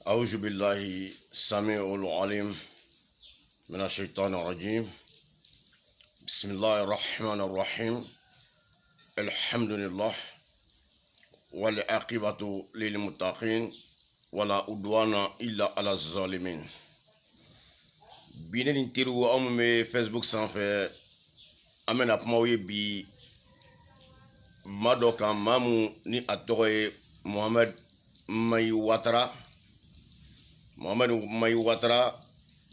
أعوذ بالله السميع العليم من الشيطان الرجيم. بسم الله الرحمن الرحيم. الحمد لله والعاقبة للمتقين ولا عدوان إلا على الظالمين. بينين تيرو أمي فيسبوك سانفي أمنا بموي بي مادوكا مامو ني أتوي محمد Mayi Watara. Muhammad Mayi Watara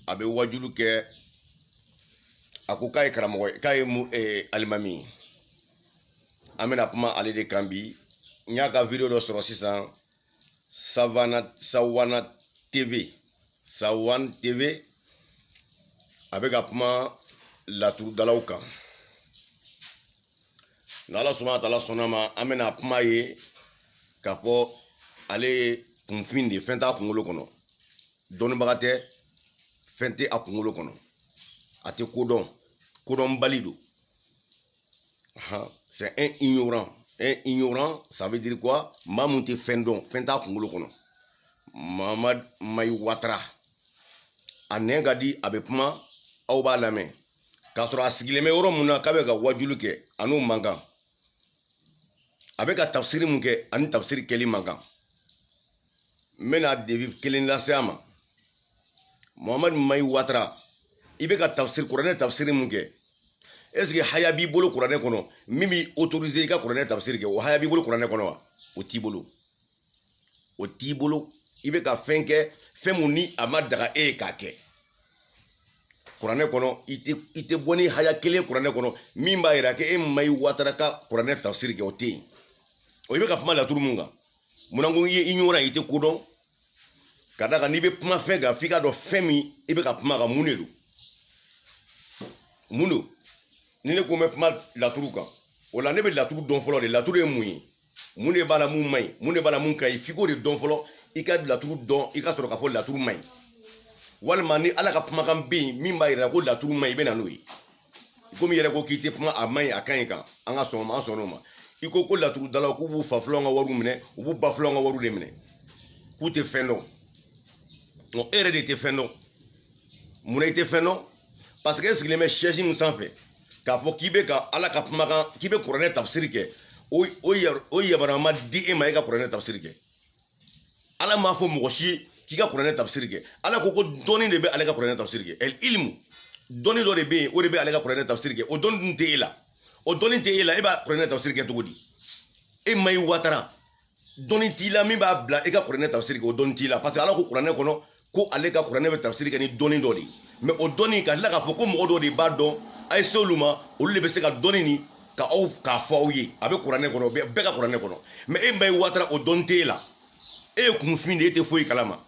abe wajulu ke akukai karamoy kay mu alimami amena puma ale de kambi nyaka video do soro sisan Sawana TV abe ga puma latu dalauka na Allah subhanahu wa ta'ala sonama amena puma ye kapo ale kunfin de fɛn t'a kunkolo kɔnɔ dɔnnibaga tɛ fɛn tɛ a kunkolo kɔnɔ a tɛ kodɔnbali don c'est un ignorant ça veut dire quoi maa mun tɛ fɛn dɔn fɛn t'a kunkolo kɔnɔ Muhammad Mayi Watara a nɛn ka di a bɛ kuma aw b'a lamɛn k'a sɔrɔ a sigilen bɛ yɔrɔ mun na k'a bɛ ka wajulu kɛ a n'o man kan a bɛ ka tafsiri mun kɛ ani tafsiri kɛli man kan mena debi kelen lase ama Muhammad Mayi Watara i bɛ ka tafsir kuranɛ tafsiri mun kɛ est ce que haya b'i bolo kuranɛ kɔnɔ min b'i autoriser i ka kuranɛ tafsiri kɛ o haya b'i bolo kuranɛ kɔnɔ wa o t'i bolo i bɛ ka fɛn kɛ fɛn mun ni a ma daga e ye k'a kɛ kuranɛ kɔnɔ i tɛ bɔ ni haya kelen kuranɛ kɔnɔ min b'a yira k'e Mayi Watara ka kuranɛ tafsiri kɛ o tɛ yen o i bɛ ka kuma laturu mun kan munna ko i ye ignorant i tɛ kodɔn ka da kan n'i bɛ kuma fɛn kan f'i ka dɔn fɛn min i bɛ ka kuma kan mun de don ni ne ko n bɛ kuma laturu kan o la ne bɛ laturu dɔn fɔlɔ de laturu ye mun ye mun de b'a la mun man ɲi mun de b'a la mun ka ɲi f'i k'o de dɔn fɔlɔ i ka laturu dɔn i ka sɔrɔ k'a fɔ laturu man ɲi walima ni ala ka kumakan bɛ yen min b'a yira ko laturu man ɲi i bɛ na n'o ye komi i yɛrɛ ko k'i tɛ kuma a man ɲi a ka ɲi kan an ka sɔn o ma an sɔnn'o ma i ko laturu dalaw k'u b'u fa fulaw ka wariw minɛ u b'u ba fulaw ka wariw de minɛ k'u tɛ fɛn dɔn e yɛrɛ de tɛ fɛn dɔn munna i tɛ fɛn dɔn parce que e sigilen bɛ chaise min sanfɛ k'a fɔ k'i bɛ ka ala ka kumakan k'i bɛ kuranɛ tafsiri kɛ o yamaruya ma di e ma e ka kuranɛ tafsiri kɛ ala m'a fɔ mɔgɔ si ye k'i ka kuranɛ tafsiri kɛ ala ko dɔnni de bɛ ale ka kuranɛ tafsiri kɛ el ilmu dɔnni dɔ de bɛ yen o de bɛ ale ka kuranɛ tafsiri kɛ o dɔnni dun tɛ e la o dɔnni tɛ e la e b'a kuranɛ tafsiri kɛ cogo di e Mayi Watara dɔnni t'i la min b'a bila e ka kuranɛ tafsiri kɛ o dɔnni t'i la parce que ala ko kuranɛ kɔnɔ ko ale ka kuranɛ bɛ tafsiri kɛ ni dɔnni dɔ de ye mais o dɔnni ka tila k'a fɔ ko mɔgɔ dɔw de b'a dɔn a ye se olu ma olu de bɛ se ka dɔnni nin k'a fɔ aw ye a bɛ kuranɛ kɔnɔ bɛɛ ka kuranɛ kɔnɔ mais e Mayi Watara o dɔnni t'e la e ye kunfin de e tɛ foyi kalama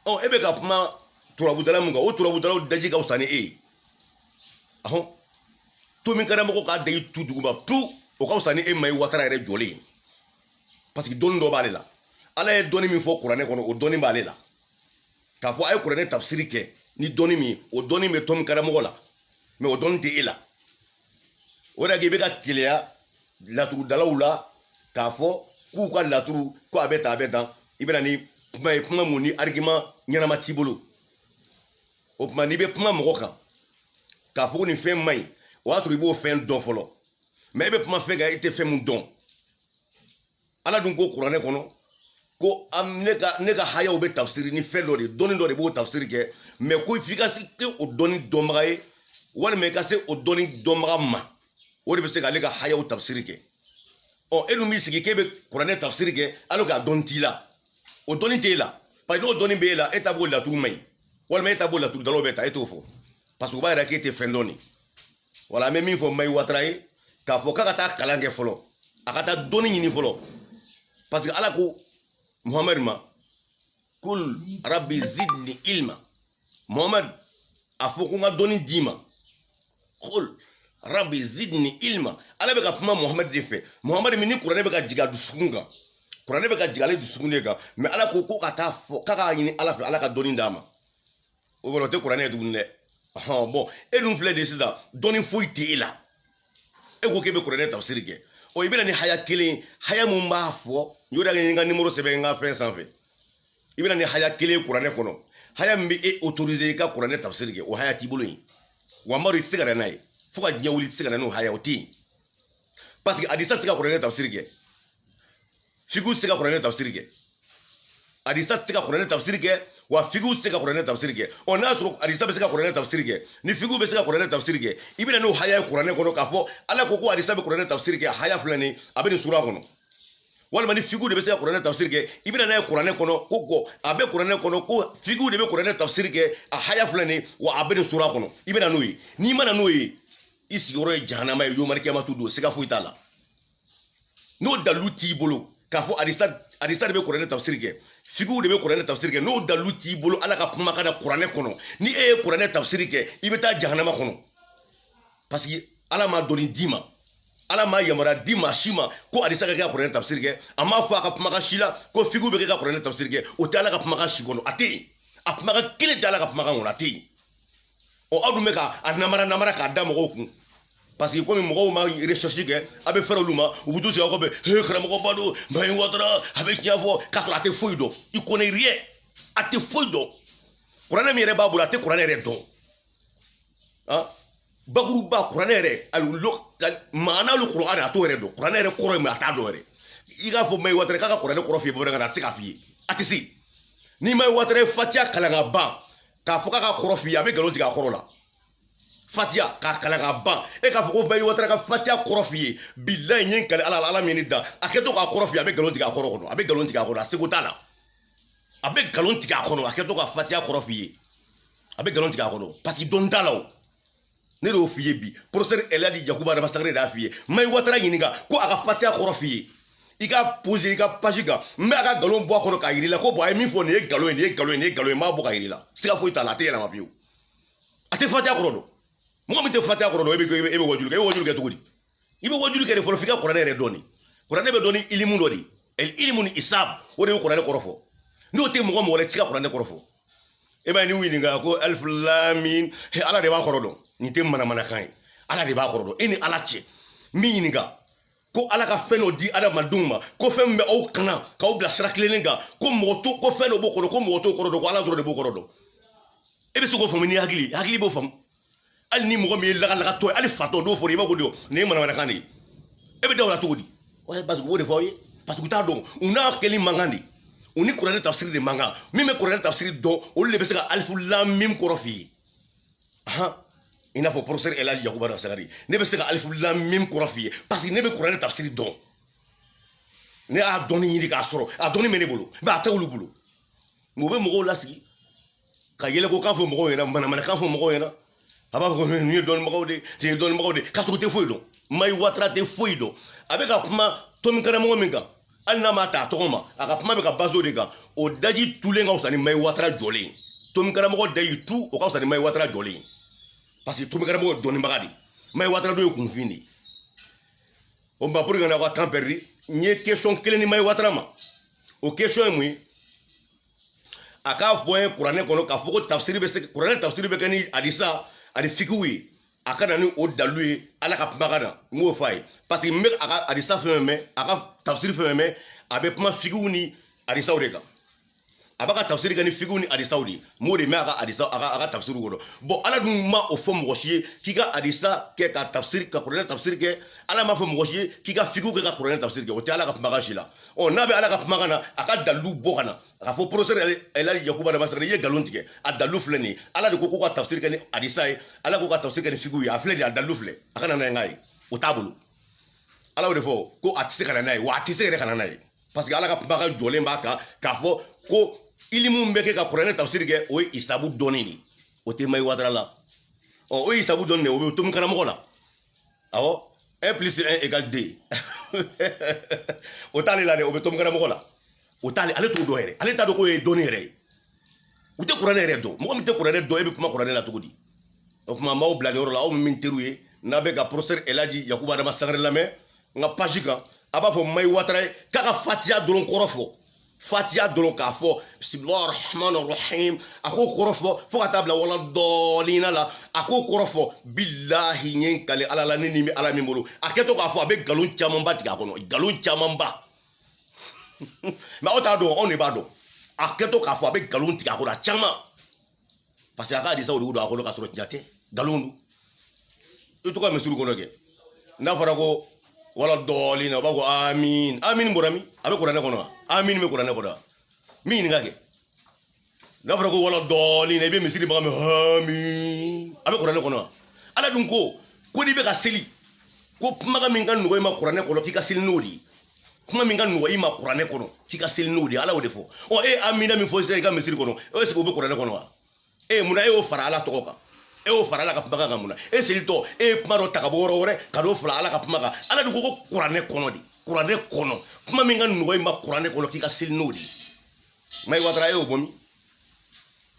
e bɛ ka kuma turabudala mun kan o turabudalaw daji ka fisa ni e ye to min kɛra mɔgɔ k'a daji tu duguma tu o ka fisa ni e Mayi Watara yɛrɛ jɔlen ye parce que dɔnni dɔ b'ale la ala ye dɔnni min fɔ kuranɛ kɔnɔ o dɔnni b'ale la k'a fɔ a ye kuranɛ tafsiri kɛ ni dɔnni min ye o dɔnni bɛ tɔ min kɛra mɔgɔ la mais o dɔnni tɛ e la o de i bɛ ka keleya laturudalaw la k'a fɔ k'u ka laturu ko a bɛ tan a bɛ tan i bɛ na ni kuma ye kuma mun ni argument ɲɛnama t'i bolo o tuma n'i bɛ kuma mɔgɔ kan k'a fɔ ko nin fɛn man ɲi o y'a sɔrɔ i b'o fɛn dɔn fɔlɔ mais e bɛ kuma fɛn kan i tɛ fɛn mun dɔn ala dun ko kuranɛ kɔnɔ ko ne ka hayaw bɛ tafsiri ni fɛn dɔ de dɔnni dɔ de b'o tafsiri kɛ mais ko f'i ka se o dɔnni dɔnbaga ye walima i ka se o dɔnni dɔnbaga ma o de bɛ se k'ale ka hayaw tafsiri kɛ e dun b'i sigi k'e bɛ kuranɛ tafsiri kɛ alors que a dɔnni t'i la o dɔnni t'e la parce que n'o dɔnni b'e la e ta b'o laturu man ɲi walima e ta b'o laturu dalaw bɛ ta e t'o fɔ parce que u b'a yira k'e tɛ fɛn dɔn de wala an bɛ min fɔ Mayi Watara ye k'a fɔ k'a ka taa kalan kɛ fɔlɔ a ka taa dɔnni ɲini fɔlɔ parce que ala ko Muhammad ma kul rabbi zidni ilma Muhammad a fɔ ko n ka dɔnni d'i ma kul rabbi zidni ilma ala bɛ ka kuma Muhammad de fɛ Muhammad min ni kuranɛ bɛ ka jigin a dusukun kan kuranɛ bɛ ka jigin ale dusukun de kan mais ala ko ka taa fɔ k'a k'a ɲini ala fɛ ala ka dɔnni d'a ma o kɔrɔ o tɛ kuranɛ ye tuguni dɛ bon e dun filɛ de sisan dɔnni foyi tɛ e la e ko k'e bɛ kuranɛ tafsiri kɛ i bɛ na ni haya kelen haya mun b'a fɔ n y'o de kɛ n ka numéro sɛbɛn n ka fɛn sanfɛ ibina ni haya kele kuranɛ kɔnɔ haya min bɛ e autoriser i ka kuranɛ tafsiri kɛ o haya t'i bolo yen wa maro i tɛ se ka na n'a ye fo ka diɲɛ wuli i tɛ se ka na n'o haya o tɛ yen parce que hadisa tɛ se ka kuranɛ tafsiri kɛ fiqhu tɛ se ka kuranɛ tafsiri kɛ hadisa tɛ se ka kuranɛ tafsiri kɛ wa fiqhu tɛ se ka kuranɛ tafsiri kɛ ɔ n'a sɔrɔ hadisa bɛ se ka kuranɛ tafsiri kɛ ni fiqhu bɛ se ka kuranɛ tafsiri kɛ i bɛna n'o haya ye kuranɛ kɔnɔ k'a fɔ ala ko hadisa bɛ kuranɛ tafsiri kɛ haya filɛ nin a bɛ nin sura kɔnɔ walima ni fiqhu de bɛ se ka kuranɛ tafsiri kɛ i bɛna n'a ye kuranɛ kɔnɔ ko a bɛ kuranɛ kɔnɔ ko fiqhu de bɛ kuranɛ tafsiri kɛ a haya filɛ nin wa a bɛ nin sura kɔnɔ i bɛna n'o ye n'i ma na n'o ye i sigiyɔrɔ ye jahanama ye yomari kiyamatu don siga foyi t'a la n'o dalilu t'i bolo k'a fɔ hadisa de bɛ kuranɛ tafsiri kɛ fiqhu de bɛ kuranɛ tafsiri kɛ n'o dalilu t'i bolo ala ka kumakan na kuranɛ kɔnɔ ni e ye kuranɛ tafsiri kɛ i bɛ taa jahanama kɔnɔ parce que ala m'a dɔnni d'i ma ala m'a yamaruya di maa si ma ko hadisa ka kɛ ka kuranɛ tafsiri kɛ a m'a fɔ a ka kumakan si la ko fiqhu bɛ kɛ ka kuranɛ tafsiri kɛ o tɛ ala ka kumakan si kɔnɔ a tɛ yen a kumakan kelen tɛ ala ka kumakan kɔnɔ a tɛ yen ɔ aw dun bɛ k'a namara k'a da mɔgɔw kun parce que komi mɔgɔw ma recherche kɛ a bɛ fɛrɛ olu ma u bɛ to sigi aw kɔfɛ he karamɔgɔba don Mahin Watara a bɛ tiɲɛ fɔ k'a sɔrɔ a tɛ foyi dɔn i connais rien a tɛ foyi dɔn kuranɛ min yɛrɛ b'a bolo a tɛ kuranɛ yɛrɛ dɔn bakuruba kuranɛ yɛrɛ maana lu kuranɛ a t'o yɛrɛ dɔn kuranɛ yɛrɛ kɔrɔ ye mun a t'a dɔn yɛrɛ i k'a fɔ Mahin Watara k'a ka kuranɛ kɔrɔ f'i ye bamanankan na a tɛ se k'a f'i ye a tɛ se ni Mahin Watara ye fatiha kalan ka ban k'a fɔ k'a ka kɔrɔ f'i ye a bɛ nkalon tigɛ a kɔrɔ la fatiha k'a kalan ka ban e k'a fɔ ko Mahin Watara ka fatiha kɔrɔ f'i ye bilahi n ye nkali ala min ni da a kɛtɔ k'a kɔrɔ f'i ye a bɛ nkalon tigɛ a kɔrɔ kɔnɔ a bɛ nkalon tigɛ a kɔnɔ a seko t'a la a bɛ nkalon tigɛ a kɔnɔ a kɛtɔ ka fatiha kɔrɔ f'i ye a bɛ nkalon tigɛ a kɔnɔ parce que dɔnni t'a la o ne de y'o f'i ye bi professeur Elhadji Yakuba Adama Sangare de y'a f'i ye Mahin Watara ɲininka ko a ka fatiha kɔrɔ f'i ye i ka poser i ka page kan n bɛ a ka nkalon bɔ a kɔnɔ k'a yir'i la ko bon a ye min fɔ nin ye nkalon ye nin ye nkalon ye nin ye nkalon ye n b'a bɔ k'a yir'i la siga foyi t'a la a tɛ yɛlɛma fiyewu a tɛ fatiha kɔrɔ dɔn mɔgɔ min tɛ fatiha kɔrɔ dɔn e bɛ wajulu kɛ e bɛ wajulu kɛ cogo di i bɛ wajulu kɛ de fɔlɔ f'i ka kuranɛ yɛrɛ dɔn kuranɛ bɛ dɔn ni ilimu dɔ de ye ilimu ni isab o de bɛ kuranɛ kɔrɔ fɔ n'o tɛ mɔgɔ mɔgɔ la i tɛ se ka kuranɛ kɔrɔ fɔ e b'a ye n'i ɲininka ko alif lam mim ala de b'a kɔrɔ dɔn nin tɛ manamanakan ye ala de b'a kɔrɔ dɔn e ni ala cɛ min ɲininka ko ala ka fɛn dɔ di adamadenw ma ko fɛn min bɛ aw kana k'aw bila sira kilennen kan ko mɔgɔ to ko fɛn dɔ b'o kɔnɔ ko mɔgɔ t'o kɔrɔ dɔn ko ala dɔrɔn de b'o kɔrɔ dɔn e bɛ se k'o faamu ni hakili b'o faamu hali ni mɔgɔ min ye lagalagatɔ ye hali fatɔ dɔw fɔ i b'a fɔ nin ye manamanakan de ye e bɛ da o la cogo di parce que u b'o de fɔ aw ye parce que u t'a dɔn u n'a kɛli mankan de u ni kuranɛ tafsiri de mankan min bɛ kuranɛ tafsiri dɔn olu de bɛ se ka alifu lam mim kɔrɔ f'i ye i n'a fɔ professeur Elhadji Yakuba Adama Sangare ne bɛ se ka alifu lam mim kɔrɔ f'i ye parce que ne bɛ kuranɛ tafsiri dɔn ne y'a dɔnni ɲini k'a sɔrɔ a dɔnni bɛ ne bolo mais a tɛ olu bolo mais u bɛ mɔgɔw lasigi ka yɛlɛkokan fɔ mɔgɔw ɲɛna manamanakan fɔ mɔgɔw ɲɛna a b'a fɔ ko nin ye dɔnnibagaw de nin ye dɔnnibagaw de k'a sɔrɔ u tɛ foyi dɔn Mahin Watara tɛ foyi dɔn a bɛ ka kuma tomi karamɔgɔ min kan hali n'a ma ta a tɔgɔ ma a ka kuma bɛ ka base o de kan o daji tulen ka fisa ni Mahin Watara jɔlen ye tomi karamɔgɔ da y'i tu o ka fisa ni Mahin Watara jɔlen ye parce que tomi karamɔgɔ ye dɔnnibaga de Mahin Watara dɔ ye kunfin de o ma pour que n'aw ka temps perdu n ye question kelen ni Mahin Watara ma o question ye mun ye a k'a fɔ ye kuranɛ kɔnɔ k'a fɔ ko tafsiri bɛ se kuranɛ tafsiri bɛ kɛ ni hadisa ani fiqhu ye a ka na ni o dalilu ye ala ka kumakan na n b'o fɔ a ye parce que n bɛ a ka hadisa fɛn fɛn mɛn a ka tafsiri fɛn fɛn mɛn a bɛ kuma fiqhu ni hadisaw de kan a b'a ka tafsiri kɛ ni fiqhu ni hadisaw de ye n b'o de mɛn a ka hadisa a ka tafsiri kɔnɔ bon ala dun ma o fɔ mɔgɔ si ye k'i ka hadisa kɛ ka tafsiri ka kuranɛ tafsiri kɛ ala m'a fɔ mɔgɔ si ye k'i ka fiqhu kɛ ka kuranɛ tafsiri kɛ o tɛ ala ka kumakan si la ɔ n'a bɛ ala ka kumakan na a ka dalilu bɔ ka na a ka fɔ professeur Elhadji Yakuba Adama Sangare i ye nkalon tigɛ a dalilu filɛ nin ye ala de ko k'u ka tafsiri kɛ ni hadisa ye ala k'u ka tafsiri kɛ ni fiqhu ye a filɛ nin ye a dalilu filɛ a ka na n'a ye n'a ye o t'a bolo ala y'o de fɔ ko a tɛ se ka na n'a ye wa a tɛ se yɛrɛ ka na n'a ye parce que ala ka kumakan jɔlen b'a kan k'a fɔ ko ilimu bɛ kɛ ka kuranɛ tafsiri kɛ o ye isabu dɔnni de o tɛ Mahin Watara la o ye isabu dɔnni de o bɛ tomi karamɔgɔ la awɔ 1 plus 1 égale 2 o t'ale la dɛ o bɛ tomi karamɔgɔ la o t'ale ale t'o dɔn yɛrɛ ale t'a dɔn k'o ye dɔnni yɛrɛ ye u tɛ kuranɛ yɛrɛ dɔn mɔgɔ min tɛ kuranɛ dɔn e bɛ kuma kuranɛ la cogo di o tuma m'aw bila nin yɔrɔ la aw min teriw ye n'a bɛ ka professeur Elhadji Yakuba Adama Sangare lamɛn n ka page kan a b'a fɔ Mahin Watara ye k'a ka fatiha dɔrɔn kɔrɔ fɔ fatiha dɔrɔn k'a fɔ bisimilahi rahmani rahim a k'o kɔrɔ fɔ fo ka taa bila wala dɔɔlina la a k'o kɔrɔ fɔ bilahi n ye n kale ala la ne ni bɛ ala min bolo a kɛtɔ k'a fɔ a bɛ nkalon camanba tigɛ a kɔnɔ nkalon camanba mais aw t'a dɔn anw de b'a dɔn a kɛtɔ k'a fɔ a bɛ nkalon tigɛ a kɔnɔ a caman parce que a ka hadisa o de don a kɔnɔ k'a sɔrɔ tiɲɛ tɛ nkalon don i to ka misiri kɔnɔ kɛ n'a fɔra ko wala dɔɔnin na u b'a fɔ amin amin bɔra min a bɛ kuranɛ kɔnɔ wa amin bɛ kuranɛ kɔnɔ wa min ɲininka kɛ n'a fɔra ko wala dɔɔnin na i bɛ misiri baga min amin a bɛ kuranɛ kɔnɔ wa ala dun ko n'i bɛ ka seli ko kumakan min ka nɔgɔ i ma kuranɛ kɔnɔ k'i ka seli n'o de ye kuma min ka nɔgɔ i ma kuranɛ kɔnɔ k'i ka seli n'o de ye ala y'o de fɔ ɔ e amina min fɔ sisan i ka misiri kɔnɔ est-ce que o bɛ kuranɛ kɔnɔ wa munna e y'o fara ala tɔgɔ kan e y'o fara ala ka kumakan kan munna e selitɔ e ye kuma dɔ ta ka bɔ yɔrɔ wɛrɛ ka n'o fara ala ka kuma kan ala de ko kuranɛ kɔnɔ de kuranɛ kɔnɔ kuma min ka nɔgɔ i ma kuranɛ kɔnɔ k'i ka seli n'o de ye Maï Ouattara e y'o bɔ min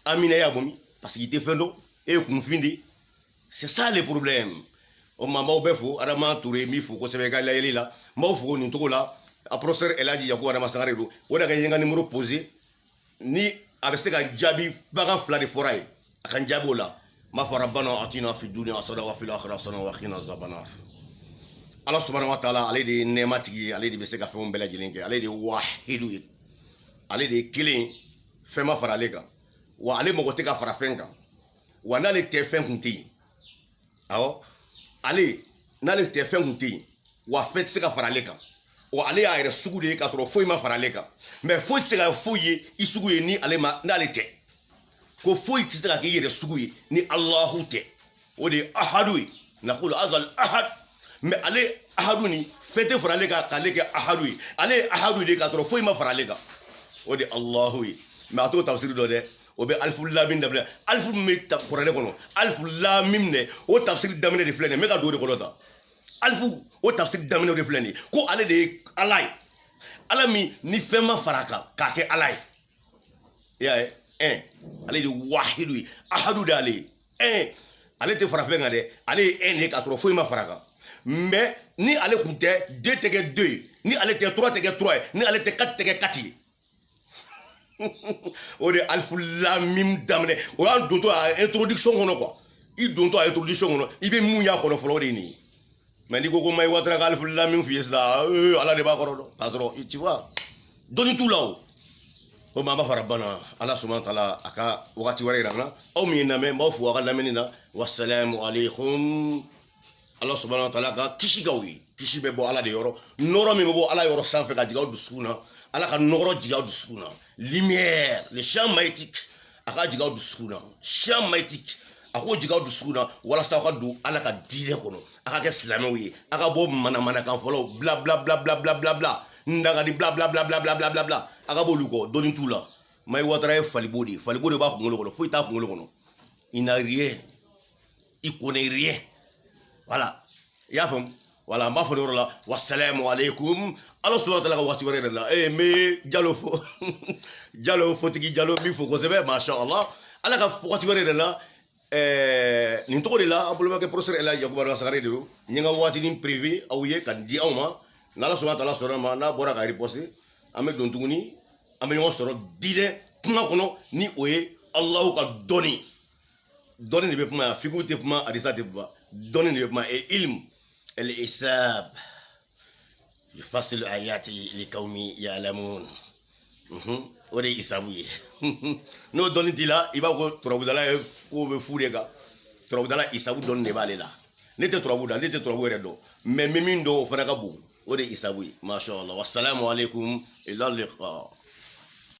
amina y'a bɔ min parce que i tɛ fɛn dɔn e ye kunfin de c'est ça le problème o ma m'aw bɛɛ fo Adama Touré min fo kosɛbɛ i ka layɛli la m'aw fo nin cogo la a professeur Elhaji Yakubu Adama Sangare don o de ka n ye n ka numéro posé ni a bɛ se ka jaabi bagan fila de fɔra ye a ka n jaabi o la m'a fɔ rabbana atina fi dunya hasanatan wa fil akhirati hasanatan wa qina azabannar ala subhanahu wa taala ale de ye nɛɛma tigi ye ale de bɛ se ka fɛnw bɛɛ lajɛlen kɛ ale de ye wahidu ye ale de ye kelen ye fɛn ma fara ale kan wa ale mɔgɔ tɛ ka fara fɛn kan wa n'ale tɛ fɛn kun tɛ yen awɔ ale n'ale tɛ fɛn kun tɛ yen wa fɛn tɛ se ka fara ale kan wa ale y'a yɛrɛ sugu de ye k'a sɔrɔ foyi ma fara ale kan mɛ foyi tɛ se ka foyi ye i sugu ye ni ale ma n'ale tɛ ko foyi tɛ se ka kɛ i yɛrɛ sugu ye ni alahu tɛ o de ye ahadu ye nakulu azal ahad mɛ ale ahadu ni fɛn tɛ fara ale kan k'ale kɛ ahadu ye ale ye ahadu de ye k'a sɔrɔ foyi ma fara ale kan o de ye alahu ye mɛ a t'o tafsiri dɔ dɛ o bɛ alifu lamin daminɛ alifu min bɛ kuranɛ kɔnɔ alifu lamin dɛ o tafsiri daminɛ de filɛ nin ye n bɛ ka don o de kɔnɔ tan alifu o tafsiri daminɛ de filɛ nin ye ko ale de ye ala ye ala min ni fɛn ma fara a kan k'a kɛ ala ye i y'a ye ale de ye wahidu ye ahadu de ale ye ale tɛ fara fɛn kan dɛ ale ye de ye k'a sɔrɔ foyi ma fara a kan mɛ ni ale tun tɛ deux tɛ kɛ deux ye ni ale tɛ trois tɛ kɛ trois ye ni ale tɛ quatre tɛ kɛ quatre ye o de alifu lamim daminɛ o y'an dontɔ a introduction kɔnɔ quoi i dontɔ a introduction kɔnɔ i bɛ mun y'a kɔnɔ fɔlɔ o de ye nin ye mɛ n'i ko ko Maï Ouattara ka alifu lamim f'i ye sisan ala de b'a kɔrɔ dɔn k'a sɔrɔ tu vois dɔnni t'u la o maa b'a fara bana ala subahana taala a ka wagati wɛrɛ yira n na aw min ye lamɛn n b'aw fo a ka lamɛnni na wasalamu aleykum ala subahana taala ka kisi k'aw ye kisi bɛ bɔ ala de yɔrɔ nɔrɔ min bɛ bɔ ala yɔrɔ sanfɛ ka jigin aw dusukun na ala ka nɔgɔrɔ jigin aw dusukun na lumière le champ magnétique a ka jigin aw dusukun na champ magnétique a k'o jigin aw dusukun na walasa aw ka don ala ka diinɛ kɔnɔ a ka kɛ silamɛw ye a ka bɔ manamanakan fɔlɔw bla bla bla bla bla bla bla ndagadi bla bla bla bla bla bla bla bla a ka b'olu kɔ dɔnni t'u la Maï Ouattara ye falibo de ye falibo de b'a kunkolo kɔnɔ foyi t'a kunkolo kɔnɔ il n'a rien il connaît rien voilà i y'a faamu voilà n b'a fɔ nin yɔrɔ la wasalamu aleykum ala subahana taala ka waati wɛrɛ yɛrɛ la n bɛ Jalo fo Jalo fotigi Jalo min fo kosɛbɛ masha Allah ala ka waati wɛrɛ yɛrɛ la nin tɔgɔ de la an balimakɛ professeur Elhaji Yakubu Adama Sangare de don n ye n ka waatinin privé aw ye ka di aw ma n'ala subahana taala sɔnna ma n'a bɔra ka riposte an bɛ don tuguni an bɛ ɲɔgɔn sɔrɔ diinɛ kuma kɔnɔ ni o ye Alahu ka dɔnni dɔnni de bɛ kuma yan fikiw tɛ kuma hadisa tɛ kuma dɔnni de bɛ kuma ilm الحساب يفصل آيات لقوم يعلمون o de ye isabu ye n'o dɔnni t'i la i b'a fɔ turabudala ye ko bɛ fu de kan turabudala isabu dɔnni de b'ale la ne tɛ turabu da ne tɛ turabu yɛrɛ dɔn mɛ min dɔn o fana ka bon o de ye isabu ye masha Allah wasalamu aleykum ila liqa